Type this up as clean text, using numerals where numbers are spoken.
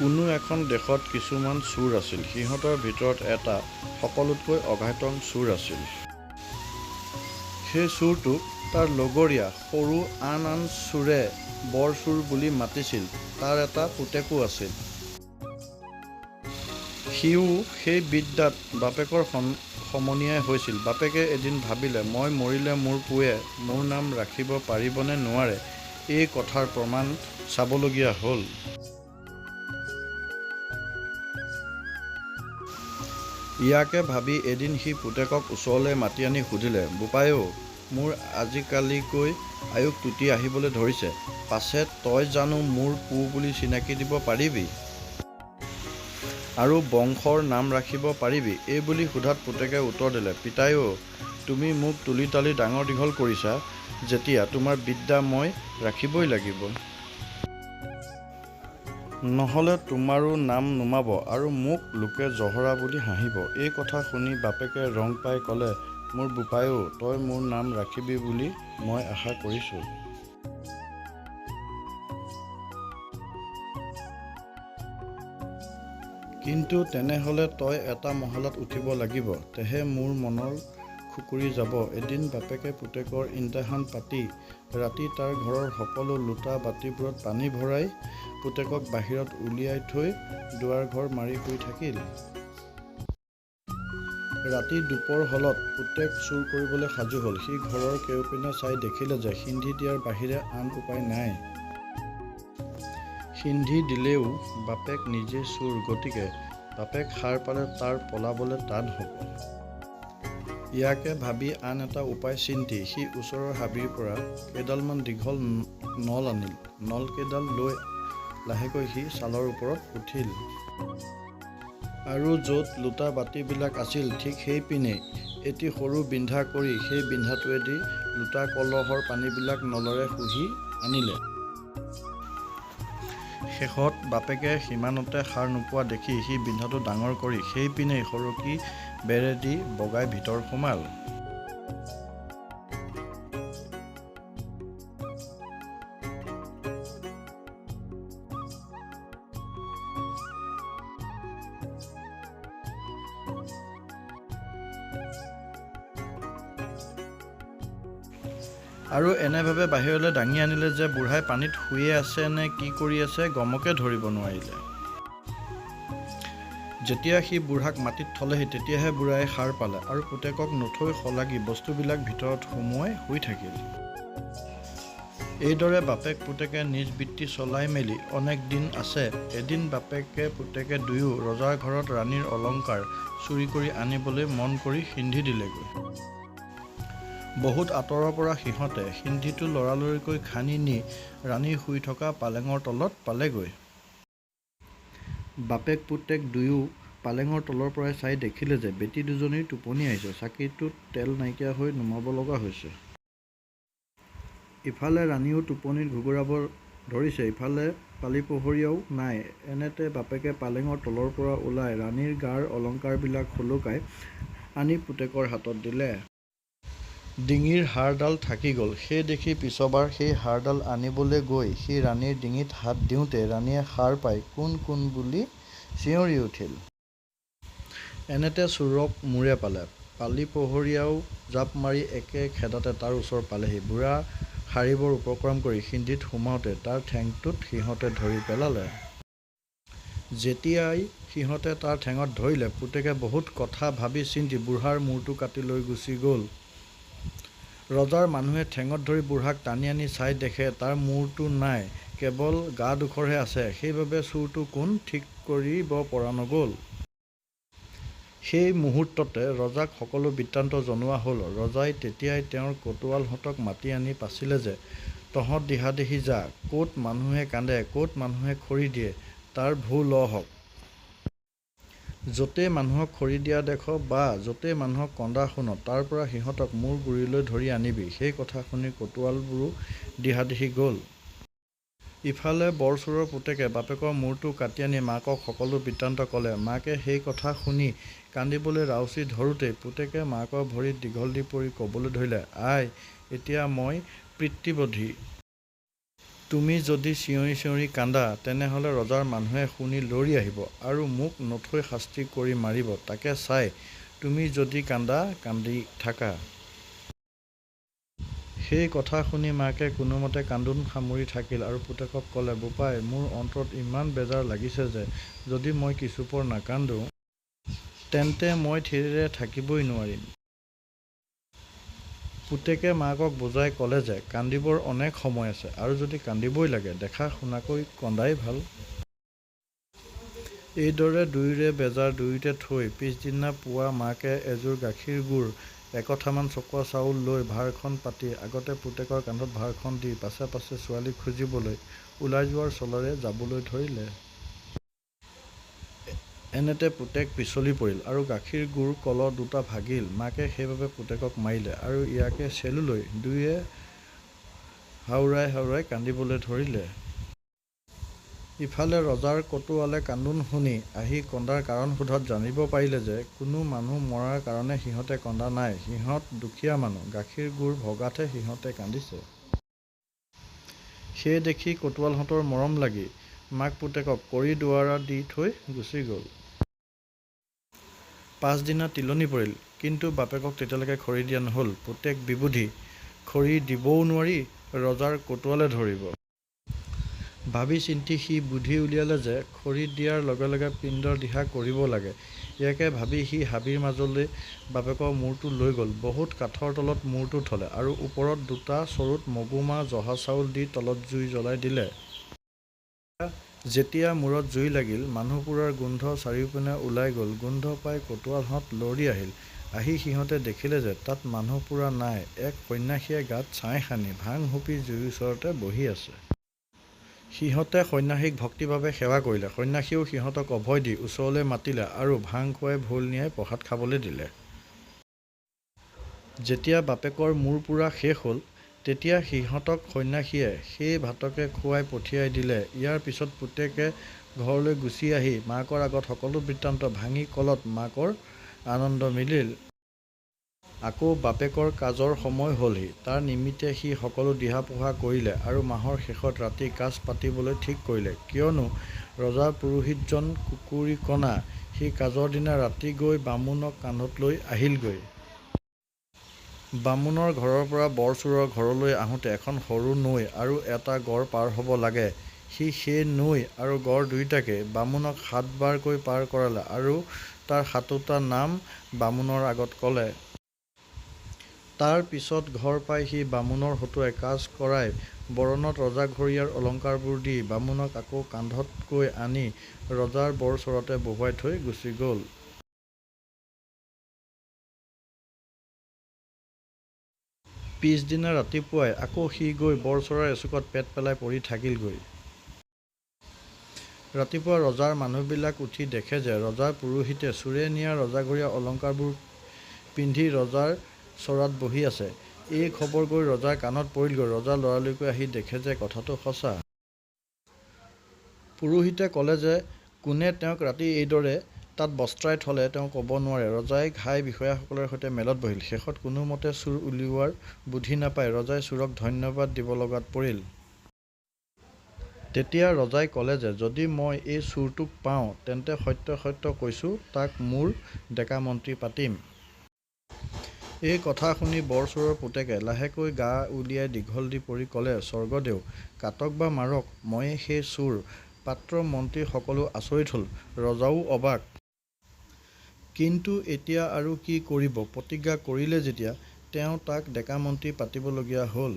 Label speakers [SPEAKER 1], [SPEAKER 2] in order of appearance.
[SPEAKER 1] কোনো এখন দেশত কিছুমান চোৰ আছিল। সিহঁতৰ ভিতৰত এটা সকলোতকৈ অঘাতন চোৰ আছিল। সেই চোৰটোক তাৰ লগৰীয়া সৰু আন চোৰে বৰ চোৰ বুলি মাতিছিল। তাৰ এটা পুতেকো আছিল। সিও সেই বিদ্যাত বাপেকৰ সমনীয়াই হৈছিল। বাপেকে এদিন ভাবিলে, মই মৰিলে মোৰ পুৱে মোৰ নাম ৰাখিব পাৰিবনে নোৱাৰে এই কথাৰ প্ৰমাণ চাবলগীয়া হ'ল। ইয়াকে ভাবি এদিন সি পুতেকক ওচৰলৈ মাতি আনি সুধিলে, বোপাইও, মোৰ আজিকালিকৈ আয়ুস টুটি আহিবলৈ ধৰিছে। পাছে তই জানো মোৰ পু বুলি চিনাকি দিব পাৰিবি আৰু বংশৰ নাম ৰাখিব পাৰিবি? এই বুলি সোধাত পুতেকে উত্তৰ দিলে, পিতাইও, তুমি মোক তুলি তালি ডাঙৰ দীঘল কৰিছা যেতিয়া তোমাৰ বিদ্যা মই ৰাখিবই লাগিব। নহ'লে তোমাৰো নাম নুমাব আৰু মোক লোকে জহৰা বুলি হাঁহিব। এই কথা শুনি বাপেকে ৰং পাই ক'লে, মোৰ বোপাইও, তই মোৰ নাম ৰাখিবি বুলি মই আশা কৰিছোঁ। কিন্তু তেনেহ'লে তই এটা মহলাত উঠিব লাগিব, তেহে মোৰ মনৰ খুকুৰি যাব। এদিন বাপেকে পুতেকৰ ইন্তাহান পাতি ৰাতি তাৰ ঘৰৰ সকলো লোটা বাতিবোৰত পানী ভৰাই পুতেকক বাহিৰত উলিয়াই থৈ দুৱাৰ ঘৰ মাৰি শুই থাকিল। ৰাতি দুপৰ হলত পুতেক চুৰ কৰিবলৈ সাজু হ'ল। সি ঘৰৰ কেউপিনে চাই দেখিলে যে সিন্ধি দিয়াৰ বাহিৰে আন উপায় নাই। সিন্ধি দিলেও বাপেক নিজে চোৰ, গতিকে বাপেক সাৰ পালে তাৰ পলাবলৈ টান হ'ব। ইয়াকে ভাবি আন এটা উপায় চিন্তি সি ওচৰৰ হাবিৰ পৰা কেইডালমান দীঘল নল আনিল। নলকেইডাল লৈ লাহেকৈ সি ছালৰ ওপৰত উঠিল। আৰু য'ত লোটা বাতিবিলাক আছিল ঠিক সেইপিনে এটি সৰু বিন্ধা কৰি সেই বিন্ধাটোৱেদি লোটা কলহৰ পানীবিলাক নলেৰে শুহি আনিলে। শেষত বাপেকে সিমানতে সাৰ নোপোৱা দেখি সি বিন্ধাটো ডাঙৰ কৰি সেইপিনেই সৰকি বেৰেদি বগাই ভিতৰ সোমাল। আৰু এনেভাৱে বাহিৰলৈ দাঙি আনিলে যে বুঢ়াই পানীত শুয়ে আছে নে কি কৰি আছে গমকে ধৰিব নোৱাৰিলে। যেতিয়া সি বুঢ়াক মাটিত থলেহি তেতিয়াহে বুঢ়াই সাৰ পালে আৰু পুতেকক নথৈ সলাগি বস্তুবিলাক ভিতৰত সুমুৱাই শুই থাকিল। এইদৰে বাপেক পুতেকে নিজ বৃত্তি চলাই মেলি অনেক দিন আছে। এদিন বাপেকে পুতেকে দুয়ো ৰজাৰ ঘৰত ৰাণীৰ অলংকাৰ চুৰি কৰি আনিবলৈ মন কৰি সিন্ধি দিলেগৈ। বহুত আঁতৰৰ পৰা সিহঁতে সিন্ধিটো লৰালৰিকৈ খানি নি ৰাণী শুই থকা পালেঙৰ তলত পালেগৈ। বাপেক পুতেক দুয়ো পালেঙৰ তলৰ পৰাই চাই দেখিলে যে বেটী দুজনীৰ টোপনি আহিছে। চাকিটোত তেল নাইকিয়া হৈ নুমাব লগা হৈছে। ইফালে ৰাণীও টোপনিত ঘুগুৰাব ধৰিছে, ইফালে পালিপহৰীয়াও নাই। এনেতে বাপেকে পালেঙৰ তলৰ পৰা ওলাই ৰাণীৰ গাৰ অলংকাৰবিলাক সুলকাই আনি পুতেকৰ হাতত দিলে। ডিঙিৰ হাড়ডাল থাকি গ'ল। সেই দেখি পিছবাৰ সেই হাড়ডাল আনিবলৈ গৈ সি ৰাণীৰ ডিঙিত হাত দিওঁতে ৰাণীয়ে সাৰ পাই কোন কোন বুলি চিঞৰি উঠিল। এনেতে চোৰক মূৰে পালে। পালিপহৰীয়াও জাপ মাৰি একে খেদাতে তাৰ ওচৰ পালেহি। বুঢ়া সাৰিবৰ উপক্ৰম কৰি সিন্ধিত সোমাওঁতে তাৰ ঠেংটোত সিহঁতে ধৰি পেলালে। যেতিয়াই সিহঁতে তাৰ ঠেঙত ধৰিলে পুতেকে বহুত কথা ভাবি চিন্তি বুঢ়াৰ মূৰটো কাটি লৈ গুচি গ'ল। ৰজাৰ মানুহে ঠেঙত ধৰি বুঢ়াক টানি আনি চাই দেখে তাৰ মূৰটো নাই, কেৱল গাডোখৰহে আছে। সেইবাবে চোৰটো কোন ঠিক কৰিব পৰা নগ'ল। সেই মুহূৰ্ততে ৰজাক সকলো বৃত্তান্ত জনোৱা হ'ল। ৰজাই তেতিয়াই তেওঁৰ কোতোৱালহঁতক মাতি আনি পাচিলে যে তহঁত দিহা-দিহি যা, ক'ত মানুহে কান্দে, ক'ত মানুহে খৰি দিয়ে তাৰ ভু ল হওক। য'তেই মানুহক খৰি দিয়া দেখ বা য'তেই মানুহক কন্দা শুন তাৰ পৰা সিহঁতক মোৰ গুৰিলৈ ধৰি আনিবি। সেই কথা শুনি কোতোৱালবোৰো দিহা-দিহি গ'ল। ইফালে বৰ-চোৰৰ পুতেকে বাপেকৰ মূৰটো কাটি আনি মাকক সকলো বৃত্তান্ত ক'লে। মাকে সেই কথা শুনি কান্দিবলৈ ৰাউচি ধৰোঁতেই পুতেকে মাকৰ ভৰিত দীঘল দি পৰি ক'বলৈ ধৰিলে, আই, এতিয়া মই পিতৃবধি। তুমি যদি চিঞৰি চিঞৰি কান্দা তেনেহ'লে ৰজাৰ মানুহে শুনি লৰি আহিব আৰু মোক নথৈ শাস্তি কৰি মাৰিব। তাকে চাই তুমি যদি কান্দা কান্দি থাকা। সেই কথা শুনি মাকে কোনোমতে কান্দোন সামৰি থাকিল আৰু পুতেকক ক'লে, বোপাই, মোৰ অন্তৰত ইমান বেজাৰ লাগিছে যে যদি মই কিছুপৰ নাকান্দো তেন্তে মই থিৰেৰে থাকিবই নোৱাৰিম। পুতেকে মাকক বুজাই ক'লে যে কান্দিবৰ অনেক সময় আছে আৰু যদি কান্দিবই লাগে দেখা শুনাকৈ কন্দাই ভাল। এইদৰে দুয়োৰে বেজাৰ দুয়োতে থৈ পিছদিনা পুৱা মাকে এযোৰ গাখীৰ গুৰ, একঠামান চকোৱা চাউল লৈ ভাৰখন পাতি আগতে পুতেকৰ কান্ধত ভাৰখন দি পাছে পাছে ছোৱালী খুজিবলৈ ওলাই যোৱাৰ চলেৰে যাবলৈ ধৰিলে। এনেতে পুতেক পিছলি পৰিল আৰু গাখীৰ গুৰ কল দুটা ভাগিল। মাকে সেইবাবে পুতেকক মাৰিলে আৰু ইয়াকে চেলুলৈ দুয়োয়ে হাওৰাই হাওৰাই কান্দিবলৈ ধৰিলে। ইফালে ৰজাৰ কটুৱালে কান্দোন শুনি আহি কন্দাৰ কাৰণ সোধাত জানিব পাৰিলে যে কোনো মানুহ মৰাৰ কাৰণে সিহঁতে কন্দা নাই, সিহঁত দুখীয়া মানুহ, গাখীৰ গুৰ ভগাতহে সিহঁতে কান্দিছে। সেই দেখি কটুৱালহঁতৰ মৰম লাগি মাক পুতেকক কৰি দুৱাৰা দি থৈ গুচি গ'ল। পাছদিনা তিলনি পৰিল, কিন্তু বাপেকক তেতিয়ালৈকে খৰি দিয়া নহ'ল। পুতেক বিবুধি, খৰি দিবও নোৱাৰি, ৰজাৰ কটুৱালে ধৰিব। ভাবি চিন্তি সি বুদ্ধি উলিয়ালে যে খৰি দিয়াৰ লগে লগে পিণ্ডৰ দিহা কৰিব লাগে। ইয়াকে ভাবি সি হাবিৰ মাজলৈ বাপেকৰ মূৰটো লৈ গ'ল। বহুত কাঠৰ তলত মূৰটো থলে আৰু ওপৰত দুটা চৰুত মগুমাহ জহা চাউল দি তলত জুই জ্বলাই দিলে। যেতিয়া মূৰত জুই লাগিল, মানুহ পোৰাৰ গোন্ধ চাৰিওপিনে ওলাই গ'ল। গোন্ধ পাই কটুৱালহঁত লৰি আহিল। আহি সিহঁতে দেখিলে যে তাত মানুহ পোৰা নাই, এক সন্ন্যাসীয়ে গাত ছাই সানি ভাং হুপি জুইৰ ওচৰতে বহি আছে। সিহঁতে সন্ন্যাসীক ভক্তিভাৱে সেৱা কৰিলে। সন্ন্যাসীয়েও সিহঁতক অভয় দি ওচৰলৈ মাতিলে আৰু ভাং খুৱাই ভোল নিয়াই প্ৰসাদ খাবলৈ দিলে। যেতিয়া বাপেকৰ মূৰ পোৰা শেষ হ'ল, তেতিয়া সিহঁতক সন্ন্যাসীয়ে সেই ভাতকে খুৱাই পঠিয়াই দিলে। ইয়াৰ পিছত পুতেকে ঘৰলৈ গুচি আহি মাকৰ আগত সকলো বৃত্তান্ত ভাঙি ক'লত মাকৰ আনন্দ মিলিল। আকৌ বাপেকৰ কাজৰ সময় হ'লহি। তাৰ নিমিত্তে সি সকলো দিহা পোহা কৰিলে আৰু মাহৰ শেষত ৰাতি কাজ পাতিবলৈ ঠিক কৰিলে। কিয়নো ৰজাৰ পুৰোহিতজন কুকুৰিকণা, সি কাজৰ দিনা ৰাতি গৈ বামুণক কান্ধত লৈ আহিলগৈ। বামুণৰ ঘৰৰ পৰা বৰ-চোৰৰ ঘৰলৈ আহোঁতে এখন সৰু নৈ আৰু এটা গড় পাৰ হ'ব লাগে। সি সেই নৈ আৰু গড় দুয়োটাকেই বামুণক ৭ বাৰকৈ পাৰ কৰালে আৰু তাৰ ৭টা নাম বামুণৰ আগত ক'লে। তাৰ পিছত ঘৰ পাই সি বামুণৰ হতুৱাই কাজ কৰাই বৰণত ৰজাঘৰীয়াৰ অলংকাৰবোৰ দি বামুণক আকৌ কান্ধতকৈ আনি ৰজাৰ বৰ-চ'ৰাতে বহুৱাই থৈ গুচি গ'ল। পিছদিনা ৰাতিপুৱাই আকৌ সি গৈ বৰ-চ'ৰাৰ এচুকত পেট পেলাই পৰি থাকিলগৈ। ৰাতিপুৱা ৰজাৰ মানুহবিলাক উঠি দেখে যে ৰজাৰ পুৰোহিতে চোৰে নিয়া ৰজাঘৰীয়া অলংকাৰবোৰ পিন্ধি ৰজাৰ চ'ৰাত বহি আছে। এই খবৰ গৈ ৰজাৰ কাণত পৰিলগৈ। ৰজা লৰালৰিকৈ আহি দেখে যে কথাটো সঁচা। পুৰোহিতে ক'লে যে কোনে তেওঁক ৰাতি এইদৰে তাত বস্ত্ৰাই থলে তেওঁ ক'ব নোৱাৰে। ৰজাই ঘাই বিষয়াসকলৰ সৈতে মেলত বহিল। শেষত কোনোমতে চোৰ উলিওৱাৰ বুদ্ধি নাপাই ৰজাই চোৰক ধন্যবাদ দিব লগাত পৰিল। তেতিয়া ৰজাই ক'লে যে যদি মই এই চোৰটোক পাওঁ তেন্তে সত্য সত্য কৈছোঁ তাক মোৰ ডেকা মন্ত্ৰী পাতিম। এই কথা শুনি বৰ-চোৰৰ পুতেকে লাহেকৈ গা উলিয়াই দীঘল দি পৰি ক'লে, স্বৰ্গদেউ কাটক বা মাৰক, ময়েই সেই চোৰ। পাত্ৰ মন্ত্ৰী সকলো আচৰিত হ'ল, ৰজাও অবাক। কিন্তু এতিয়া আৰু কি কৰিব, প্ৰতিজ্ঞা কৰিলে যেতিয়া তেওঁ তাক ডেকা মন্ত্ৰী পাতিবলগীয়া হ'ল।